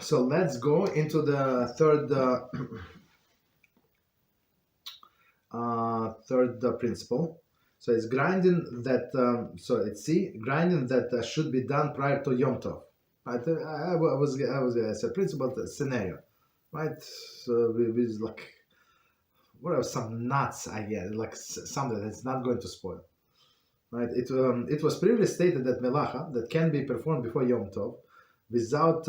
So let's go into the third principle. So it's grinding that. Grinding that should be done prior to Yom Tov. Right? It's a principle scenario, right? So with like whatever, some nuts I get, like something that's not going to spoil. Right? It was previously stated that Melachah that can be performed before Yom Tov without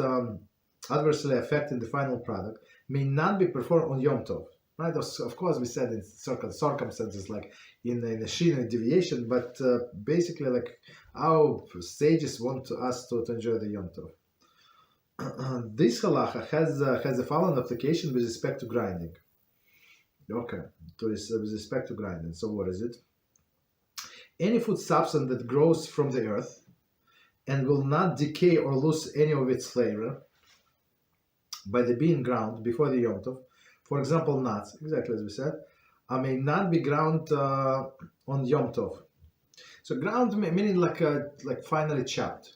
adversely affecting the final product may not be performed on Yom Tov. Right? Of course, we said in certain circumstances, like in a Shinui deviation, but basically, like our sages want us to enjoy the Yom Tov. This halacha has the following application with respect to grinding. Okay, with respect to grinding. So what is it? Any food substance that grows from the earth and will not decay or lose any of its flavor by the being ground before the Yom Tov, for example, nuts, exactly as we said, may not be ground on Yom Tov. So ground meaning like finally chopped.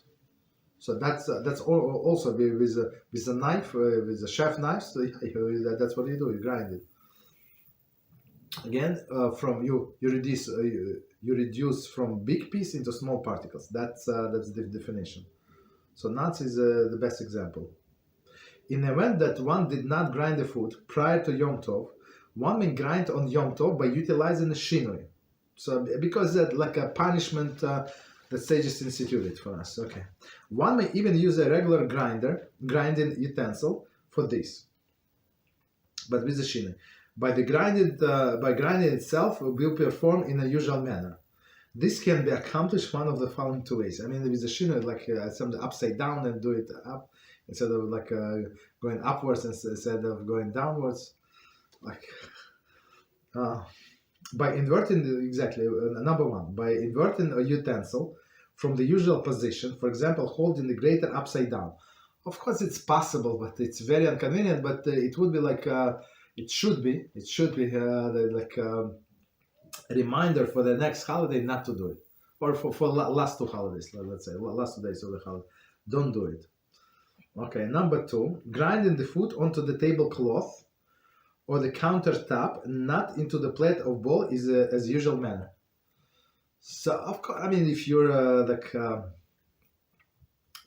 So that's also with a knife, with a chef knife. So that's what you do. You grind it. Again, you reduce from big piece into small particles. That's the definition. So nuts is the best example. In the event that one did not grind the food prior to Yom Tov, one may grind on Yom Tov by utilizing a Shinui. So because that like a punishment that sages instituted for us. Okay. One may even use a regular grinding utensil for this, but with the Shinui. By grinding itself, will perform in a usual manner. This can be accomplished one of the following two ways. I mean, with the Shinui, like something upside down and do it up instead of like going upwards instead of going downwards. Like by inverting number one, by inverting a utensil from the usual position, for example, holding the grater upside down. Of course, it's possible, but it's very inconvenient. But it would be like. It should be like a reminder for the next holiday not to do it, or for last two holidays, let's say last 2 days of the holiday, don't do it. Okay, number two, grinding the food onto the tablecloth or the countertop, not into the plate or bowl, is as usual manner. So of course, I mean, if your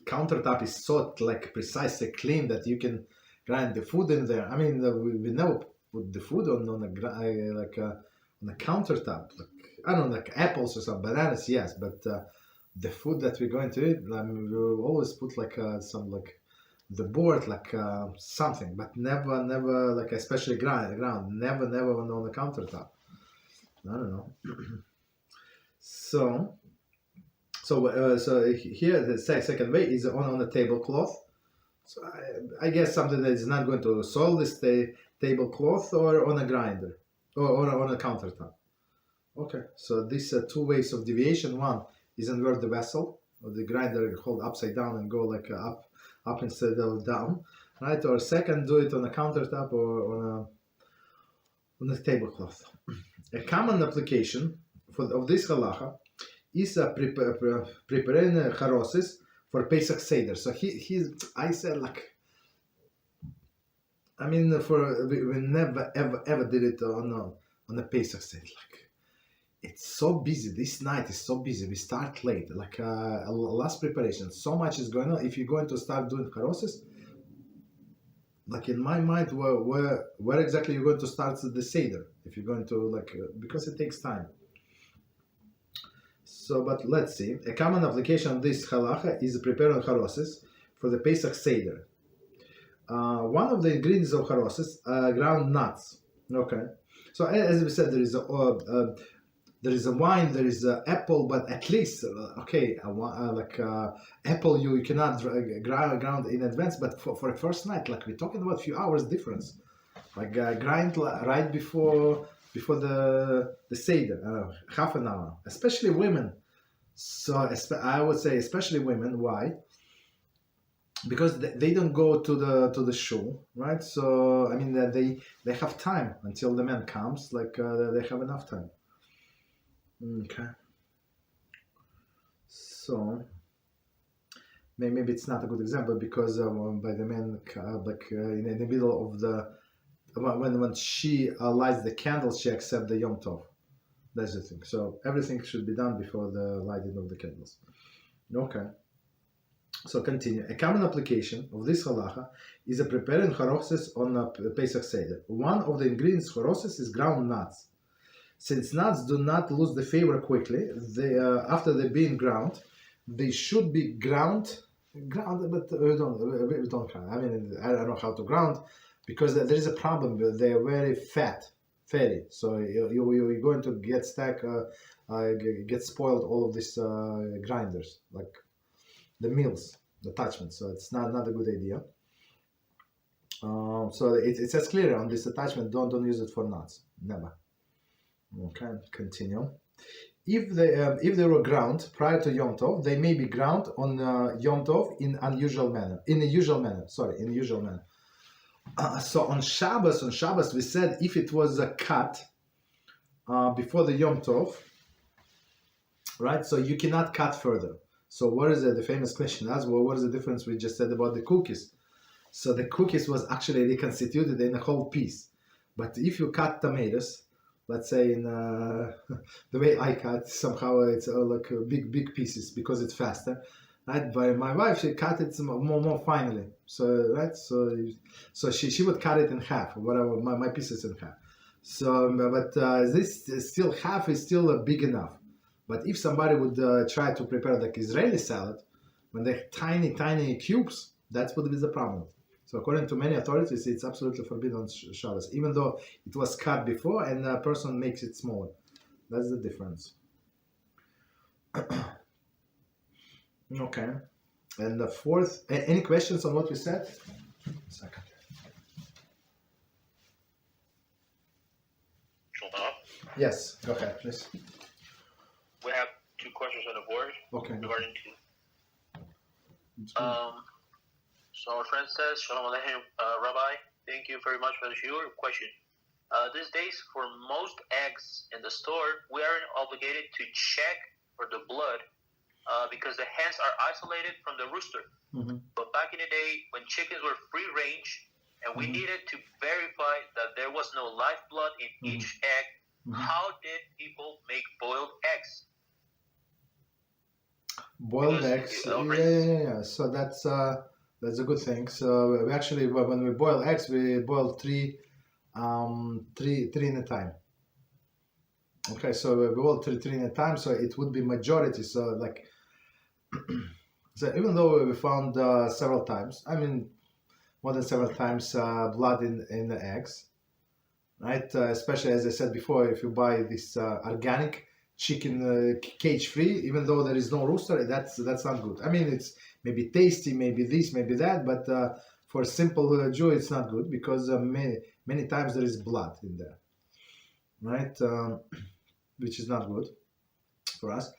countertop is so like precisely clean that you can grind the food in there. I mean, we never put the food on a countertop. Like, I don't know, like apples or some bananas, yes. But the food that we're going to eat, I mean, we always put like some like the board, like something, but never like especially ground, never on the countertop. I don't know. So here the second way is on the tablecloth. So I guess something that is not going to soil this tablecloth or on a grinder or on a countertop. Okay, so these are two ways of deviation. One is invert the vessel, or the grinder hold upside down and go like up instead of down, right? Or second, do it on a countertop or on a tablecloth. A common application of this halacha is preparing charoses for Pesach Seder. So I said like, I mean, we never ever did it on a Pesach Seder. Like, it's so busy. This night is so busy. We start late, like last preparation. So much is going on. If you're going to start doing charoses, like in my mind, where exactly you're going to start the Seder? If you're going to like, because it takes time. So, but let's see. A common application of this halacha is preparing charoses for the Pesach Seder. One of the ingredients of charoses are ground nuts. Okay. So as we said, there is a wine, there is an apple, but at least apple you cannot ground in advance. But for a first night, like we're talking about a few hours difference, like grind right before the Seder, half an hour, especially women. So I would say especially women. Why? Because they don't go to the shul, right? So I mean that they have time until the man comes. Like they have enough time. Okay. So maybe it's not a good example because by the man in the middle of the when she lights the candles, she accepts the Yom Tov. That's the thing. So everything should be done before the lighting of the candles. Okay. So continue. A common application of this halacha is a preparing haroses on Pesach Seder. One of the ingredients haroses is ground nuts. Since nuts do not lose the flavor quickly, after they're being ground, they should be ground, but we don't ground. I mean, I don't know how to ground because there is a problem. They are very fatty. So you're going to get get spoiled all of these grinders, like the mills, the attachments. So it's not a good idea. So it says clearly on this attachment, don't use it for nuts, never. Okay, continue. If they were ground prior to Yom Tov, they may be ground on Yom Tov in a usual manner. So on Shabbos we said if it was a cut before the Yom Tov, right? So you cannot cut further. So what is the famous question as well? What is the difference we just said about the cookies? So the cookies was actually reconstituted in a whole piece. But if you cut tomatoes, let's say in the way I cut, somehow it's like big pieces because it's faster. Right? But my wife, she cut it more finely. So right, so she would cut it in half, whatever my pieces in half. So but this still half is still big enough. But if somebody would try to prepare like Israeli salad, when they're tiny cubes, that would be the problem. So according to many authorities, it's absolutely forbidden on Shabbos, even though it was cut before and a person makes it smaller. That's the difference. Okay. And the fourth, any questions on what we said? Second. Yes, go ahead, please. We have 2 questions on the board. Okay. Regarding to. So our friend says, Shalom Aleichem, Rabbi, thank you very much for the Shiur. Question. These days, for most eggs in the store, we aren't obligated to check for the blood because the hens are isolated from the rooster. Mm-hmm. But back in the day, when chickens were free range, and we needed to verify that there was no live blood in each egg, how did people make boiled eggs? Boiled eggs, yeah. So that's a good thing. So we actually, when we boil eggs, we boil three in a time. Okay, so we boil three in a time, so it would be majority. So like, so even though we found several times, I mean, more than several times, blood in the eggs, right? Especially as I said before, if you buy this organic chicken cage free, even though there is no rooster, that's not good. I mean, it's maybe tasty, maybe this, maybe that, but for a simple Jew, it's not good because many times there is blood in there, right? Which is not good for us.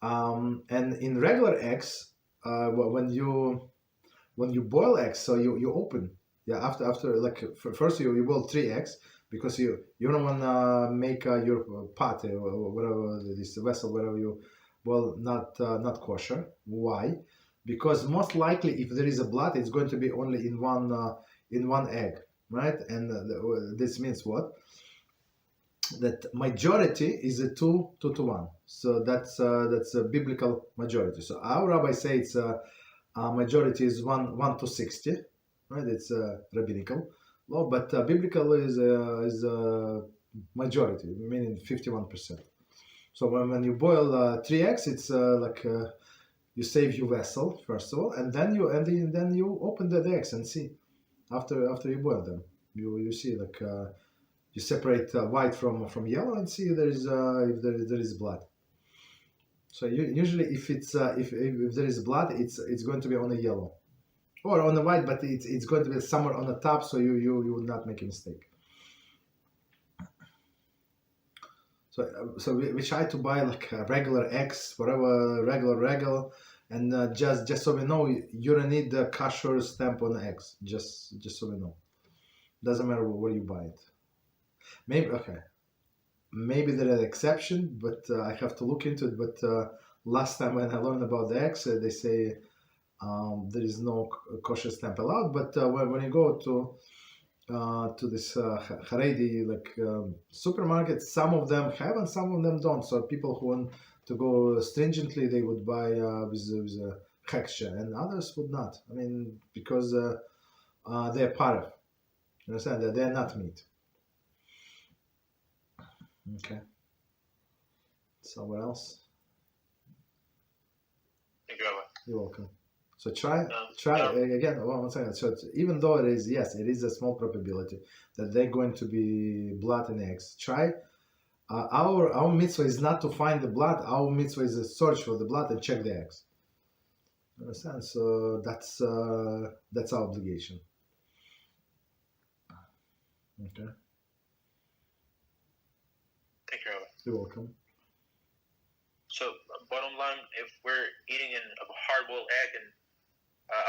And in regular eggs, when you boil eggs, so you open, after like first you boil 3 eggs. Because you don't want to make your pot or whatever this vessel, whatever you boil, not kosher. Why? Because most likely, if there is a blood, it's going to be only in one egg, right? And this means what? That majority is a 2 to 1. So that's a biblical majority. So our rabbi says majority is 1 to 60, right? It's rabbinical law, but biblical is majority, meaning 51%. So when you boil 3 eggs, it's like you save your vessel first of all, and then you open the eggs and see after you boil them, you see like you separate white from yellow and see if there is blood. So usually if there is blood, it's going to be on the yellow. Or on the white, but it's going to be somewhere on the top, so you would not make a mistake. So we try to buy like regular eggs, whatever regular, and just so we know, you don't need the kosher stamp on the eggs. Just so we know, doesn't matter where you buy it. Maybe there is an exception, but I have to look into it. But last time when I learned about the eggs, they say. there is no kosher stamp allowed. But when you go to this Haredi supermarket, some of them have and some of them don't. So people who want to go stringently, they would buy with a hechsher, and others would not. I mean, because they're paref. You understand that they're not meat. Okay. Somewhere else. Thank you, Rabbi. You're welcome. So try again. One second. So even though it is a small probability that they're going to be blood and eggs. Try. Our mitzvah is not to find the blood. Our mitzvah is to search for the blood and check the eggs. You understand? So that's our obligation. Okay. Thank you, Rabbi. You're welcome. So, bottom line, if we're eating a hard-boiled egg and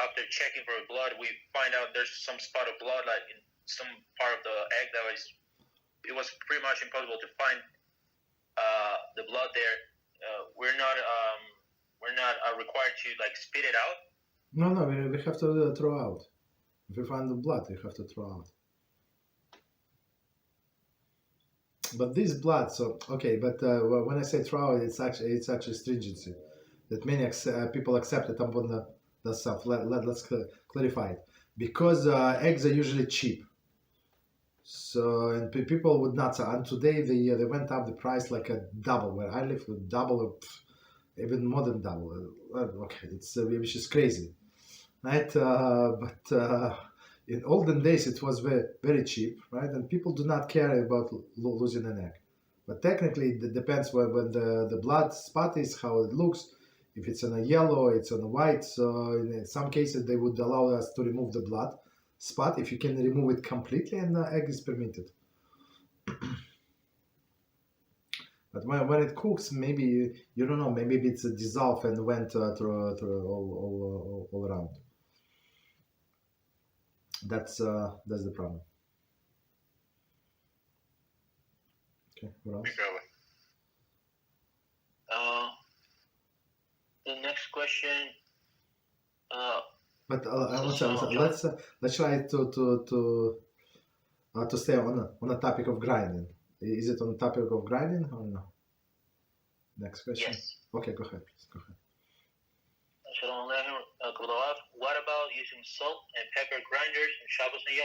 after checking for blood, we find out there's some spot of blood, like in some part of the egg it was pretty much impossible to find the blood there. We're not required to spit it out. No, we have to throw out. If you find the blood, you have to throw out. But this blood, so okay. But when I say throw out, it's actually stringency. That many people accept it upon the stuff. Let's clarify it. Because eggs are usually cheap. So and people would not. And today they went up the price like a double. Where I live, with double, even more than double. Okay, it's which is crazy, right? But in olden days it was very, very cheap, right? And people do not care about losing an egg. But technically it depends when the blood spot is, how it looks. If it's on a yellow, it's on a white. So in some cases they would allow us to remove the blood spot if you can remove it completely, and the egg is permitted. But when it cooks, maybe you don't know. Maybe it's dissolved and went through all around. That's the problem. Okay, what else? The next question. But let's try to stay on the topic of grinding. Is it on the topic of grinding or no? Next question. Yes. Okay, go ahead, please. Go ahead. What about using salt and pepper grinders in Shabbos and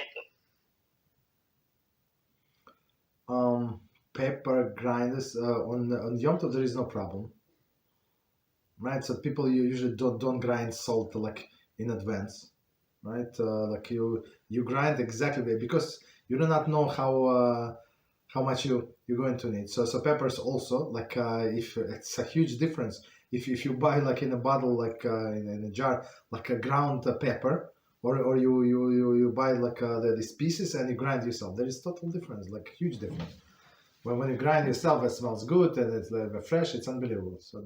Yom Tov? Pepper grinders on Yom Tov there is no problem, right? So people usually don't grind salt in advance, right? You grind exactly because you do not know how much you're going to need. So peppers also if it's a huge difference. If you buy in a bottle in a jar a ground pepper, or you buy these pieces and you grind yourself, there is total difference, huge difference. When you grind yourself, it smells good and it's fresh. It's unbelievable. So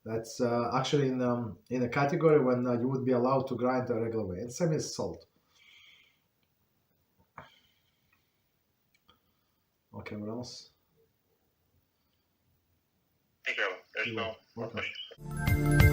that's actually in a category when you would be allowed to grind a regular way. And same as salt. Okay, what else? Thank you. There's no more questions.